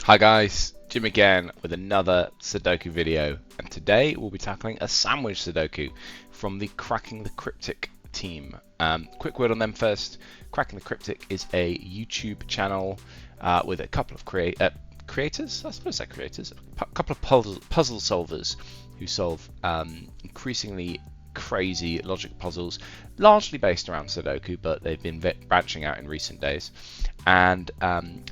Hi guys, Jim again with another Sudoku video, and today we'll be tackling a sandwich Sudoku from the Cracking the Cryptic team. Quick word on them first. Cracking the Cryptic is a YouTube channel with a couple of creators, I suppose they're creators, a couple of puzzle solvers who solve increasingly crazy logic puzzles, largely based around Sudoku, but they've been branching out in recent days, and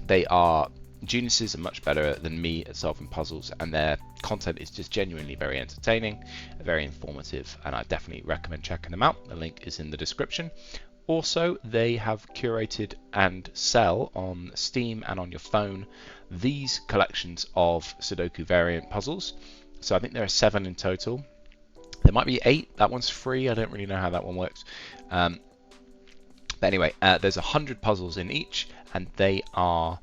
they are geniuses are much better than me at solving puzzles, and their content is just genuinely very entertaining, very informative, and I definitely recommend checking them out. The link is in the description. Also, they have curated and sell on Steam and on your phone these collections of Sudoku variant puzzles. So I think there are 7 in total. There might be 8. That one's free. I don't really know how that one works. But anyway, there's 100 puzzles in each, and they are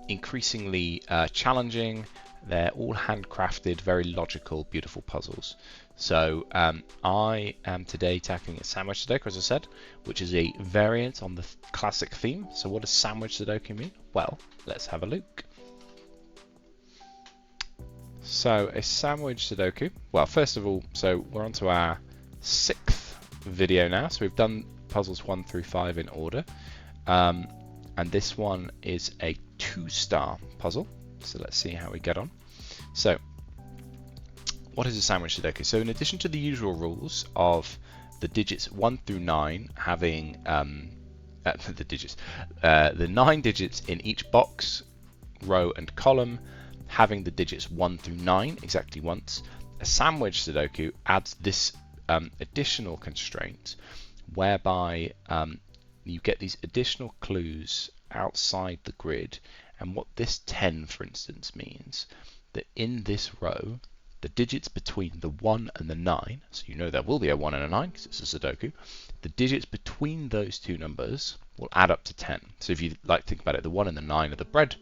increasingly challenging. They're all handcrafted, very logical, beautiful puzzles. So I am today tackling a sandwich Sudoku, as I said, which is a variant on the classic theme. So what does sandwich Sudoku mean? Well, let's have a look. So a sandwich Sudoku, well, first of all, so we're on to our 6th video now. So we've done puzzles 1 through 5 in order. And this one is a 2-star puzzle. So let's see how we get on. So what is a sandwich Sudoku? So in addition to the usual rules of the digits 1 through 9 having the 9 digits in each box, row and column having the digits 1 through 9 exactly once, a sandwich Sudoku adds this additional constraint whereby you get these additional clues outside the grid, and what this 10 for instance means that in this row the digits between the 1 and the 9, so you know there will be a 1 and a 9 because it's a Sudoku, the digits between those two numbers will add up to 10. So if you like think about it, the 1 and the 9 are the bread,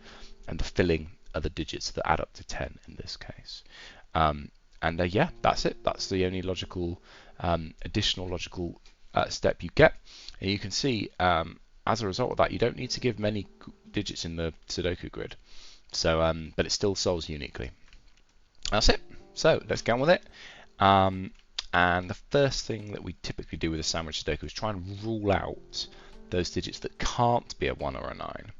and the filling are the digits that add up to 10 in this case. Yeah, that's it. That's the only logical additional logical step you get, and you can see as a result of that you don't need to give many digits in the Sudoku grid, so but it still solves uniquely. That's it. So let's get on with it. And the first thing that we typically do with a sandwich Sudoku is try and rule out those digits that can't be a 1 or a 9.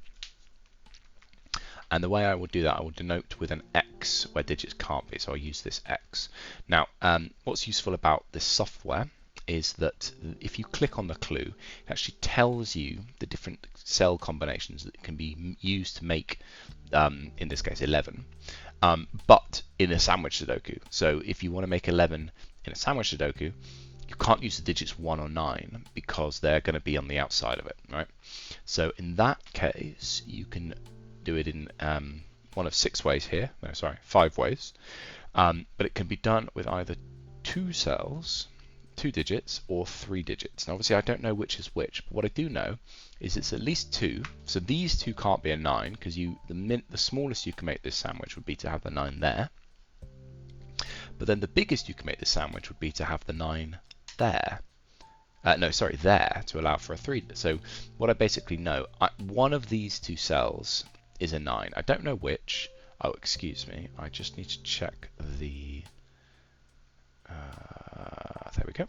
And the way I will do that, I will denote with an X where digits can't be, so I'll use this X. Now, what's useful about this software is that if you click on the clue, it actually tells you the different cell combinations that can be used to make, in this case, 11, but in a sandwich Sudoku. So if you want to make 11 in a sandwich Sudoku, you can't use the digits 1 or 9 because they're going to be on the outside of it, right? So in that case, you can do it in one of 6 ways here. No, sorry, 5 ways. But it can be done with either 2 cells, 2 digits, or 3 digits. Now obviously I don't know which is which, but what I do know is it's at least 2. So these 2 can't be a 9 because the smallest you can make this sandwich would be to have the 9 there. But then the biggest you can make this sandwich would be to have the 9 there. There, to allow for a 3. So what I basically know, one of these 2 cells is a 9. I don't know which. Oh, excuse me. I just need to check the... there we go.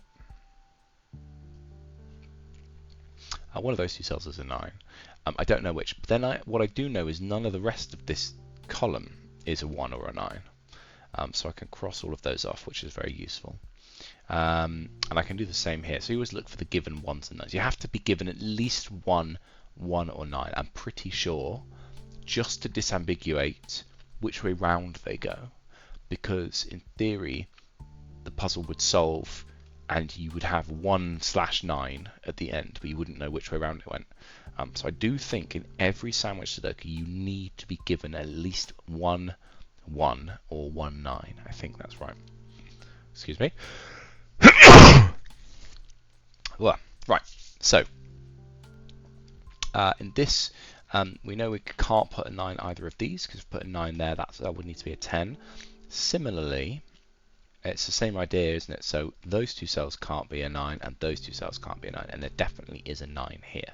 One of those 2 cells is a 9. I don't know which. But then what I do know is none of the rest of this column is a 1 or a 9. So I can cross all of those off, which is very useful. And I can do the same here. So you always look for the given 1s and 9s. You have to be given at least 1 or 9. I'm pretty sure, just to disambiguate which way round they go, because in theory the puzzle would solve and you would have 1/9 at the end, but you wouldn't know which way round it went. So I do think in every sandwich Sudoku you need to be given at least 1 1 or 1 9. I think that's right. Excuse me. Well, right, so in this we know we can't put a 9 either of these, because if we put a 9 there, that would need to be a 10. Similarly, it's the same idea, isn't it? So those 2 cells can't be a 9, and those 2 cells can't be a 9, and there definitely is a 9 here.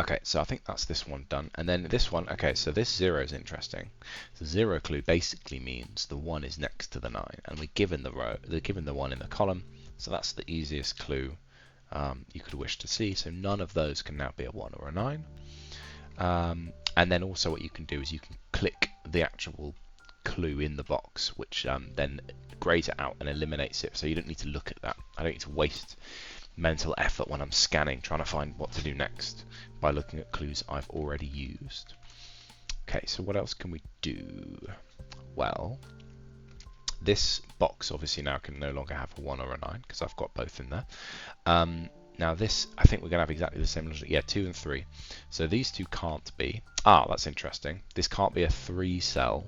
Okay, so I think that's this one done. And then this one, okay, so this 0 is interesting. The 0 clue basically means the 1 is next to the 9, and we're given the row, they're given the 1 in the column, so that's the easiest clue you could wish to see. So none of those can now be a 1 or a 9. And then also what you can do is you can click the actual clue in the box, which then grays it out and eliminates it, so you don't need to look at that. I don't need to waste mental effort when I'm scanning trying to find what to do next by looking at clues I've already used. Okay, so what else can we do? Well, this box obviously now can no longer have a 1 or a 9 because I've got both in there. Now this, I think we're going to have exactly the same logic. Yeah, 2 and 3. So these two can't be. Ah, that's interesting. This can't be a 3 cell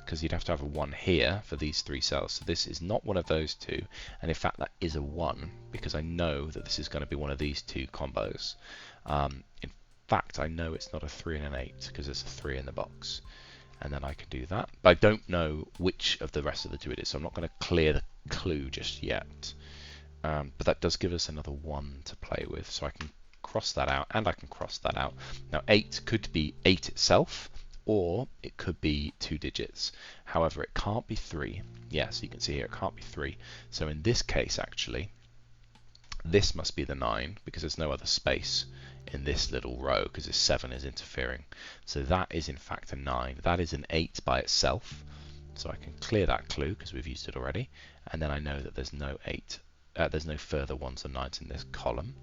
because you'd have to have a 1 here for these 3 cells. So this is not one of those two. And in fact, that is a 1 because I know that this is going to be one of these two combos. In fact, I know it's not a 3 and an 8 because there's a 3 in the box. And then I can do that. But I don't know which of the rest of the two it is, so I'm not going to clear the clue just yet. But that does give us another 1 to play with, so I can cross that out, and I can cross that out. Now 8 could be 8 itself, or it could be 2 digits. However, it can't be 3. Yeah, so you can see here it can't be 3. So in this case, actually, this must be the 9, because there's no other space in this little row, because this 7 is interfering. So that is in fact a 9. That is an 8 by itself. So I can clear that clue, because we've used it already. And then I know that there's no 8. There's no further 1s or 9s in this column.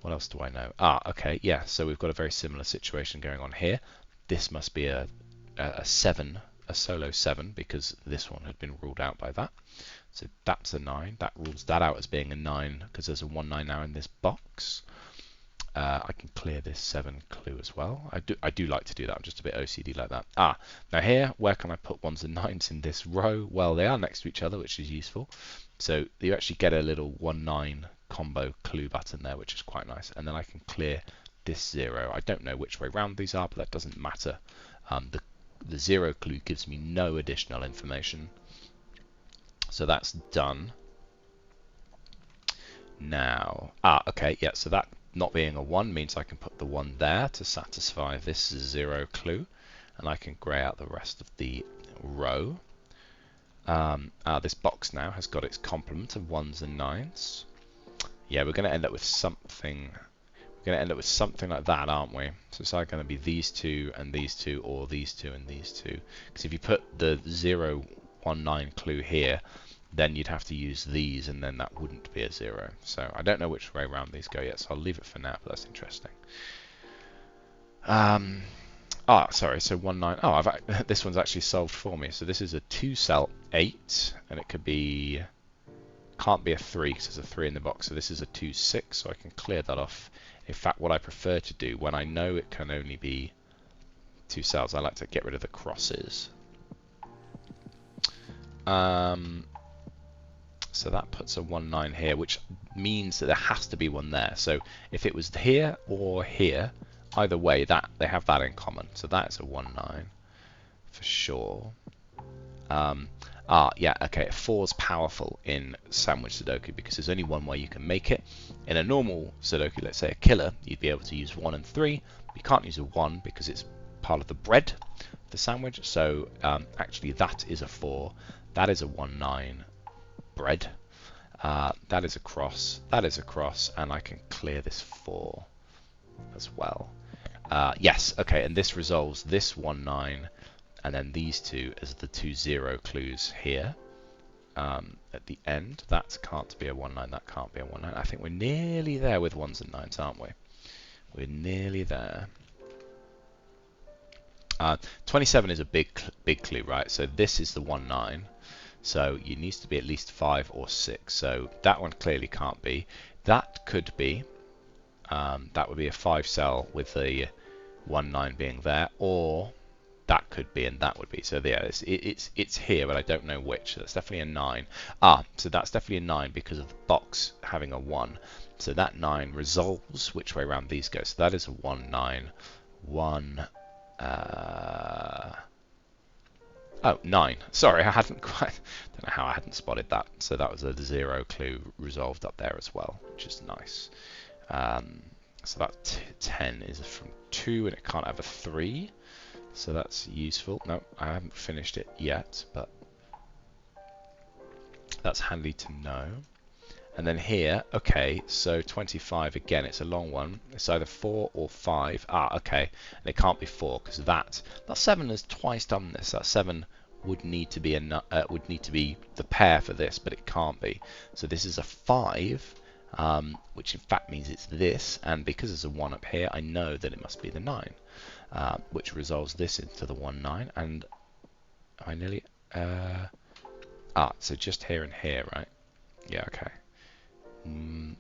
What else do I know? Ah, okay, yeah, so we've got a very similar situation going on here. This must be a 7, a solo 7, because this one had been ruled out by that. So that's a 9. That rules that out as being a 9, because there's a 1 9 now in this box. I can clear this 7 clue as well. I do like to do that. I'm just a bit OCD like that. Ah, now here, where can I put 1s and 9s in this row? Well, they are next to each other, which is useful. So you actually get a little 1 9 combo clue button there, which is quite nice. And then I can clear this 0. I don't know which way round these are, but that doesn't matter. The 0 clue gives me no additional information. So that's done. Now, okay, yeah, so that not being a 1 means I can put the 1 there to satisfy this 0 clue, and I can grey out the rest of the row. This box now has got its complement of 1s and 9s. Yeah, we're going to end up with something. We're going to end up with something like that, aren't we? So it's either going to be these two and these two, or these two and these two. Because if you put the 0 1 9 clue here, then you'd have to use these, and then that wouldn't be a 0. So I don't know which way around these go yet, so I'll leave it for now, but that's interesting. Sorry, so 1 9. Oh, this one's actually solved for me. So this is a 2 cell 8, and it could be, can't be a 3 because there's a 3 in the box. So this is a 2 6, so I can clear that off. In fact, what I prefer to do when I know it can only be 2 cells, I like to get rid of the crosses. So that puts a 1 9 here, which means that there has to be one there. So if it was here or here, either way, that they have that in common. So that's a 1 9 for sure. Yeah, okay, 4's powerful in sandwich Sudoku because there's only one way you can make it. In a normal Sudoku, let's say a killer, you'd be able to use 1 and 3. You can't use a 1 because it's part of the bread, the sandwich. So actually that is a 4. That is a 1 9 bread. That is a cross, and I can clear this 4 as well. Yes, okay, and this resolves this 1 9, and then these two as the 2 0 clues here at the end. That can't be a 1 9, that can't be a 1 9. I think we're nearly there with 1s and 9s, aren't we? We're nearly there. 27 is a big clue, right? So this is the 1 9. So it needs to be at least 5 or 6. So that one clearly can't be. That could be. That would be a 5 cell with the 1 9 being there, or that could be, and that would be. So yeah, it's here, but I don't know which. So that's definitely a 9. So that's definitely a 9 because of the box having a 1. So that 9 resolves which way around these go. So that is a 1 9 1. Oh, 9. Sorry, I hadn't quite. Don't know how I hadn't spotted that. So that was a 0 clue resolved up there as well, which is nice. So that 10 is from 2 and it can't have a 3. So that's useful. No, I haven't finished it yet, but that's handy to know. And then here, okay, so 25 again, it's a long one. It's either 4 or 5. Ah, okay, and it can't be 4 because that 7 has twice done this. That 7 would need to be the pair for this, but it can't be. So this is a 5, which in fact means it's this, and because there's a 1 up here, I know that it must be the 9, which resolves this into the 1, 9, and I nearly so just here and here, right? Yeah, okay.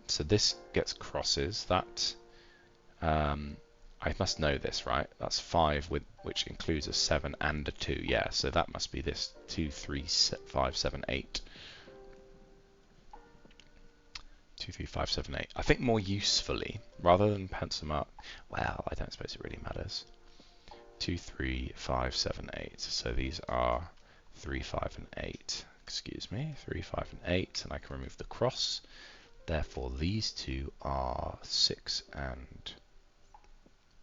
So this gets crosses. That I must know this, right? That's 5 which includes a 7 and a 2. Yeah, so that must be this 2, 3, 5, 7, 8. 2, 3, 5, 7, 8. I think more usefully, rather than pencil mark. Well, I don't suppose it really matters. 2, 3, 5, 7, 8. So these are 3, 5, and 8. Excuse me, 3, 5, and 8, and I can remove the cross. Therefore, these two are 6 and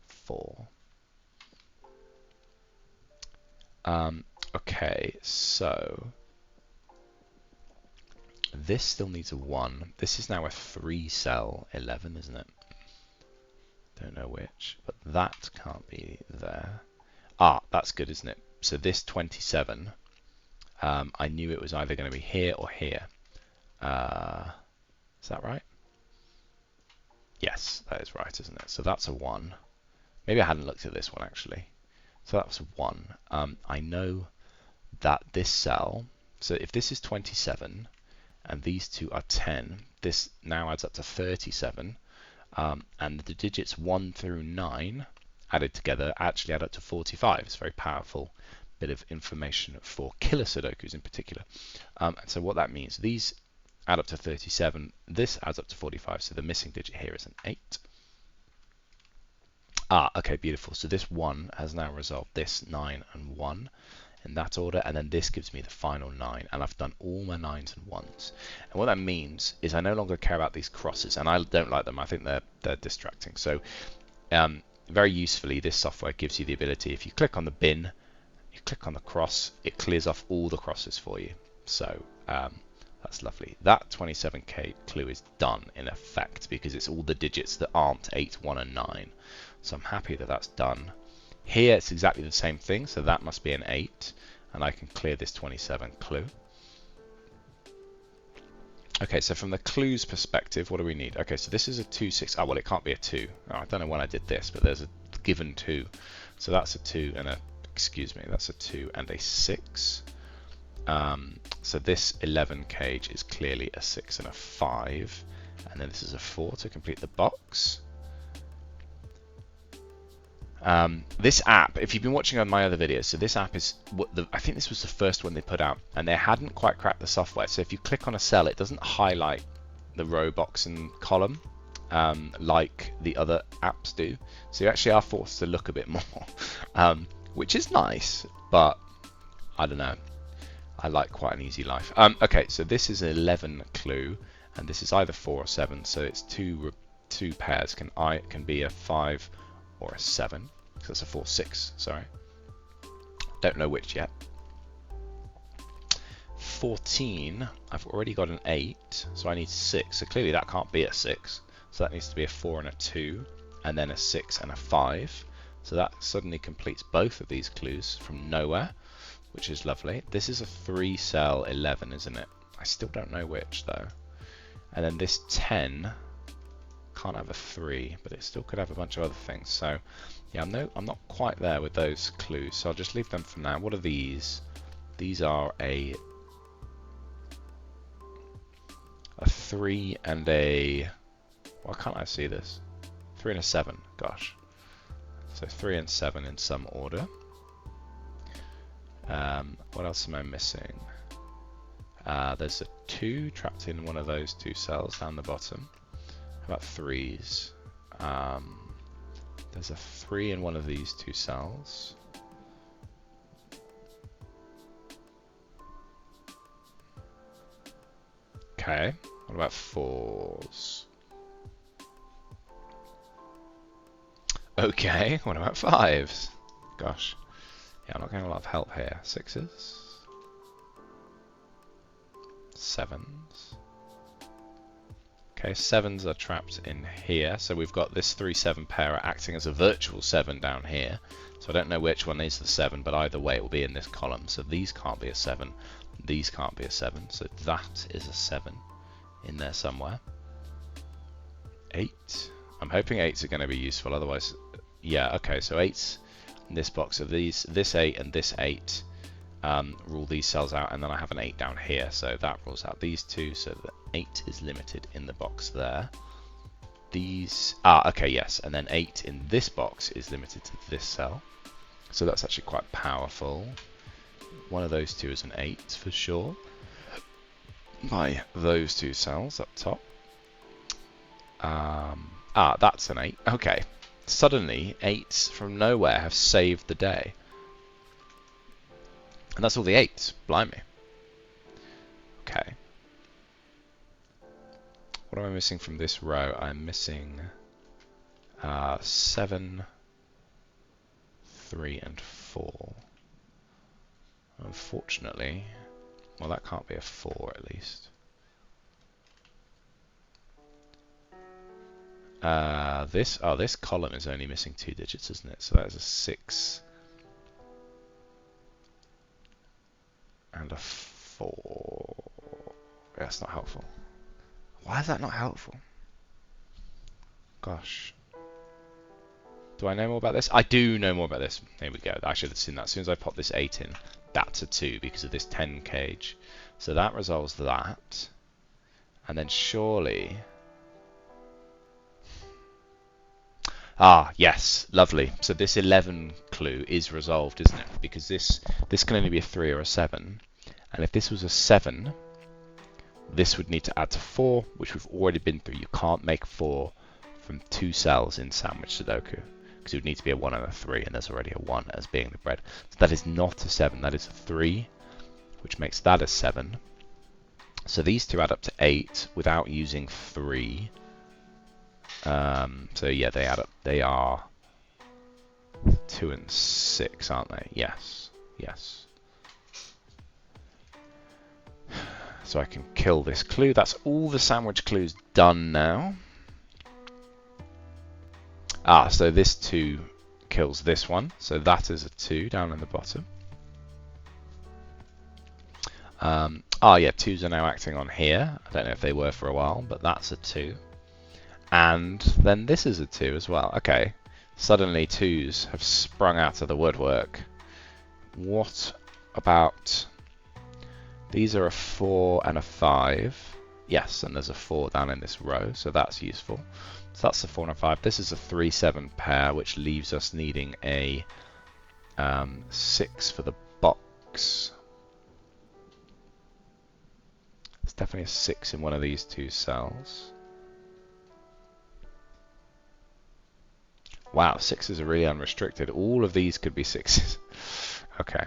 4. Okay, so this still needs a 1. This is now a 3-cell 11, isn't it? Don't know which, but that can't be there. Ah, that's good, isn't it? So this 27, I knew it was either going to be here or here. Is that right? Yes, that is right, isn't it? So that's a 1. Maybe I hadn't looked at this one actually. So that was a 1. I know that this cell, so if this is 27 and these two are 10, this now adds up to 37, and the digits 1 through 9 added together actually add up to 45. It's a very powerful bit of information for killer Sudokus in particular. And so what that means, these add up to 37, this adds up to 45, so the missing digit here is an 8. Ah, okay, beautiful. So this 1 has now resolved this 9 and 1 in that order, and then this gives me the final 9, and I've done all my 9s and 1s. And what that means is I no longer care about these crosses, and I don't like them. I think they're distracting. So very usefully, this software gives you the ability, if you click on the bin, you click on the cross, it clears off all the crosses for you. So that's lovely. That 27k clue is done in effect because it's all the digits that aren't 8, 1, and 9. So I'm happy that that's done. Here it's exactly the same thing, so that must be an 8, and I can clear this 27 clue. Okay, so from the clues perspective, what do we need? Okay, so this is a 2, 6. Oh, well, it can't be a 2. Oh, I don't know when I did this, but there's a given 2. So that's a 2 and a, excuse me, that's a 2 and a 6. So this 11 cage is clearly a 6 and a 5, and then this is a 4 to complete the box. This app, if you've been watching on my other videos, so this app is I think this was the first one they put out, and they hadn't quite cracked the software. So if you click on a cell, it doesn't highlight the row, box, and column like the other apps do. So you actually are forced to look a bit more, which is nice, but I don't know. I like quite an easy life. Okay, so this is an 11 clue, and this is either 4 or 7. So it's two pairs can be a 5 or a 7. So that's a 4, 6. Sorry, don't know which yet. 14. I've already got an 8, so I need 6. So clearly that can't be a 6. So that needs to be a 4 and a 2, and then a 6 and a 5. So that suddenly completes both of these clues from nowhere, which is lovely. This is a 3-cell 11, isn't it? I still don't know which though. And then this 10 can't have a 3, but it still could have a bunch of other things. So yeah, I'm not quite there with those clues, so I'll just leave them for now. What are these? These are a 3 and a, why can't I see this? 3 and a 7, gosh. So 3 and 7 in some order. What else am I missing? There's a 2 trapped in one of those 2 cells down the bottom. How about 3s? There's a 3 in one of these 2 cells. Okay, what about 4s? Okay, what about 5s? Gosh. Yeah, I'm not getting a lot of help here. 6s. 7s. Okay, 7s are trapped in here. So we've got this 3-7 pair acting as a virtual 7 down here. So I don't know which one is the 7, but either way it will be in this column. So these can't be a 7. These can't be a 7. So that is a 7 in there somewhere. 8. I'm hoping 8s are going to be useful. Otherwise, yeah, okay. So 8s in this box of these. This 8 and this 8 rule these cells out. And then I have an 8 down here. So that rules out these two. So the 8 is limited in the box there. These, okay, yes, and then 8 in this box is limited to this cell. So that's actually quite powerful. One of those two is an 8 for sure. By those two cells up top. That's an 8. Okay. Suddenly, 8s from nowhere have saved the day. And that's all the 8s. Blimey. Okay. What am I missing from this row? I'm missing 7, 3, and 4. Unfortunately, well, that can't be a 4 at least. This column is only missing 2 digits, isn't it? So that is a 6 and a 4. Yeah, that's not helpful. Why is that not helpful? Gosh. Do I know more about this? I do know more about this. Here we go. I should have seen that. As soon as I pop this 8 in, that's a 2 because of this 10 cage. So that resolves that. And then surely... yes, lovely. So this 11 clue is resolved, isn't it? Because this can only be a 3 or a 7. And if this was a 7, this would need to add to 4, which we've already been through. You can't make 4 from 2 cells in sandwich Sudoku. Because it would need to be a 1 and a 3, and there's already a 1 as being the bread. So that is not a 7, that is a 3, which makes that a 7. So these two add up to 8 without using 3. So yeah, they add up. They are 2 and 6, aren't they? Yes. Yes. So I can kill this clue. That's all the sandwich clues done now. So this 2 kills this one. So that is a 2 down in the bottom. Yeah, 2s are now acting on here. I don't know if they were for a while, but that's a 2. And then this is a 2 as well. Okay, suddenly 2s have sprung out of the woodwork. What about... These are a 4 and a 5. Yes, and there's a 4 down in this row, so that's useful. So that's a 4 and a 5. This is a 3-7 pair, which leaves us needing a 6 for the box. There's definitely a 6 in one of these 2 cells. Wow, 6s are really unrestricted. All of these could be 6s. Okay.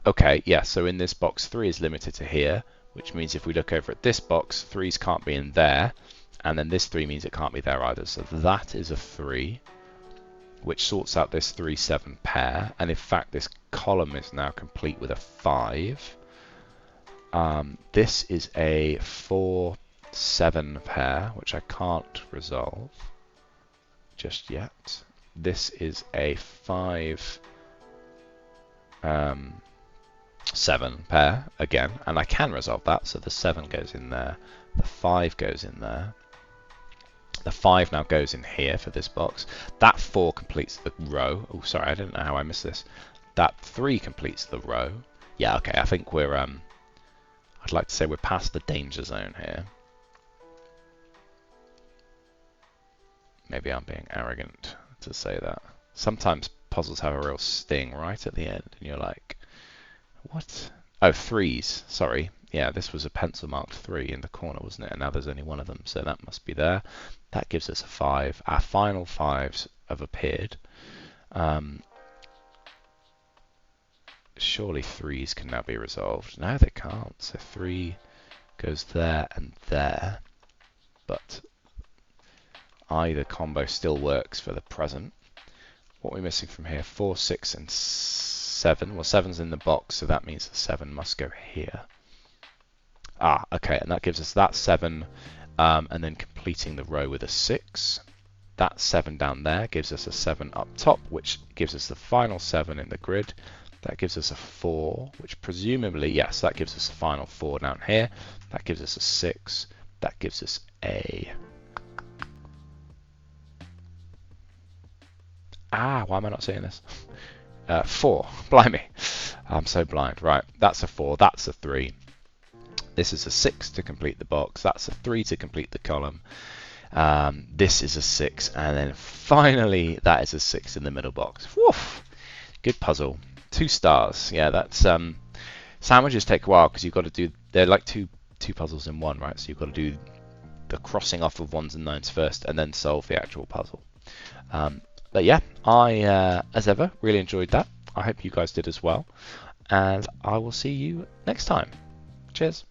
Okay, yeah, so in this box, 3 is limited to here, which means if we look over at this box, 3s can't be in there, and then this 3 means it can't be there either. So that is a 3, which sorts out this 3-7 pair, and in fact, this column is now complete with a 5. This is a 4-7 pair, which I can't resolve just yet. This is a 5... 7 pair again, and I can resolve that, so the 7 goes in there, the 5 goes in there, the 5 now goes in here for this box, that 4 completes the row. Oh, sorry, I didn't know how I missed this. That 3 completes the row. Yeah, okay, I think we're I'd like to say we're past the danger zone here. Maybe I'm being arrogant to say that. Sometimes puzzles have a real sting right at the end, and you're like, what? Oh, 3s. Sorry. Yeah, this was a pencil marked 3 in the corner, wasn't it? And now there's only one of them, so that must be there. That gives us a 5. Our final 5s have appeared. Surely 3s can now be resolved. No, they can't. So 3 goes there and there. but either combo still works for the present. What are we missing from here? 4, 6, and 7. Well, 7's in the box, so that means the 7 must go here. Ah, okay, and that gives us that 7, and then completing the row with a 6. That 7 down there gives us a 7 up top, which gives us the final 7 in the grid. That gives us a 4, which presumably, yes, that gives us the final 4 down here. That gives us a 6. That gives us a... why am I not seeing this? 4. Blimey. I'm so blind. Right, that's a 4. That's a 3. This is a 6 to complete the box. That's a 3 to complete the column. This is a 6. And then finally, that is a 6 in the middle box. Woof! Good puzzle. 2 stars. Yeah, that's... sandwiches take a while because you've got to do... They're like two puzzles in one, right? So you've got to do the crossing off of 1s and 9s first and then solve the actual puzzle. But yeah, I, as ever, really enjoyed that. I hope you guys did as well. And I will see you next time. Cheers.